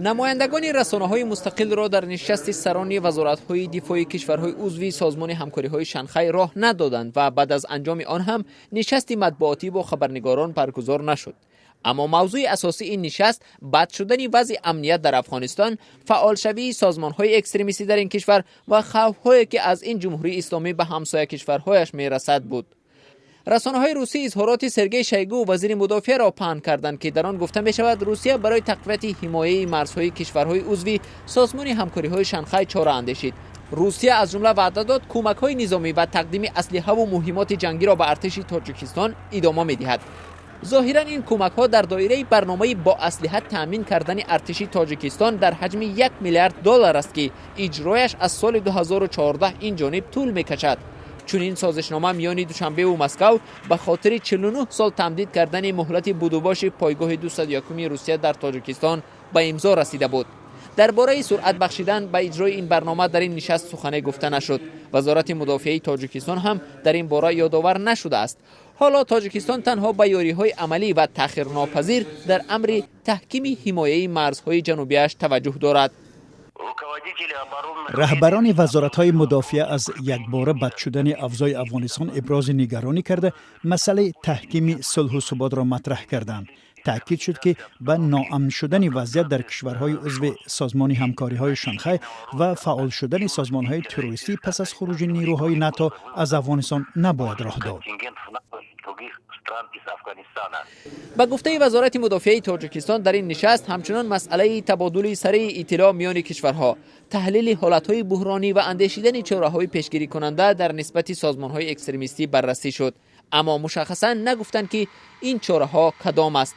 نمایندگان رسانه‌های مستقل را در نشست سران وزارت‌های دفاع کشورهای عضو سازمان همکاری‌های شانگهای راه ندادند و بعد از انجام آن هم نشست مطبوعاتی با خبرنگاران برگزار نشد. اما موضوع اساسی این نشست بد شدن وضع امنیت در افغانستان، فعال شوی سازمان‌های اکستریمیستی در این کشور و خوف‌هایی که از این جمهوری اسلامی به همسایه کشورهایش می‌رسد بود. رسانه‌های روسی اظهارات سرگئی شویگو وزیر مدافع را پهن کردند که در آن گفته می‌شود روسیه برای تقویت حمایه مرزهای کشورهای عضو سازمان همکاری‌های شانگهای چاره اندیشید. روسیه از جمله وعده داد کمک‌های نظامی و تقدیم اسلحه و مهمات جنگی را به ارتش تاجیکستان ادامه می‌دهد. ظاهرا این کمک‌ها در دایره برنامه با اسلحه تامین کردن ارتش تاجیکستان در حجم 1 میلیارد دلار است که اجرایش از سال 2014 این جانب طول می‌کشد. چون این سازشنامه میان دوشنبه و مسکو به خاطر 49 سال تمدید کردن مهلت بدوباش پایگاه 201 روسیه در تاجیکستان به امضا رسیده بود. درباره سرعت بخشیدن به اجرای این برنامه در این نشست سخنی گفته نشد. وزارت مدافعه تاجیکستان هم در این باره یادآور نشده است. حالا تاجیکستان تنها به یاری‌های عملی و تأخیرناپذیر در امر تحکیم حمایه مرزهای جنوبیش توجه دارد. رهبران وزارت‌های مدافعه از یکباره بد شدن اوضاع افغانستان ابراز نگرانی کرده مسئله تحکیم صلح و ثبات را مطرح کردند. تأکید شد که به ناامن شدن وضعیت در کشورهای عضو سازمان همکاری‌های شانگهای و فعال شدن سازمان‌های تروریستی پس از خروج نیروهای ناتو از افغانستان نباید راه داد. با گفته وزارت مدافعه تاجیکستان در این نشست همچنان مسئله تبادل سریع اطلاع میان کشورها، تحلیل حالتهای بحرانی و اندیشیدن چاره‌های پیشگیری کننده در نسبت سازمان‌های اکستریمیستی بررسی شد. اما مشخصا نگفتند که این چاره‌ها کدام است.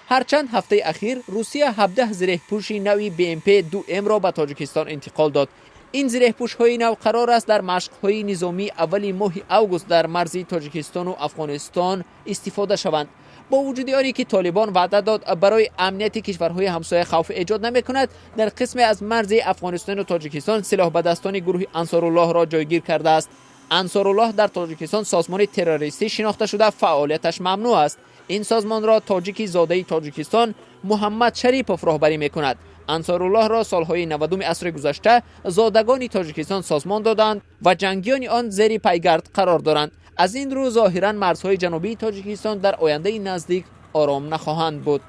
هرچند هفته اخیر روسیه 17 زره‌پوش نوی BMP-2M را به تاجیکستان انتقال داد. این زره‌پوش‌های نو قرار است در مشق‌های نظامی اول ماه اوگوست در مرز تاجیکستان و افغانستان استفاده شوند. با وجود آنی که طالبان وعده داد برای امنیت کشورهای همسایه خوف ایجاد نمی‌کند، در قسم از مرز افغانستان و تاجیکستان سلاح به دستان گروه انصارالله را جایگیر کرده است. انصارالله در تاجیکستان سازمان تروریستی شناخته شده، فعالیتش ممنوع است. این سازمان را تاجیکی زاده تاجیکستان محمد شریپوف راهبری می‌کند. انصارالله را سالهای 90 عصر گذشته زادگان تاجیکستان سازمان دادند و جنگیان آن زیر پیگرد قرار دارند. از این رو ظاهرا مرزهای جنوبی تاجیکستان در آینده نزدیک آرام نخواهند بود.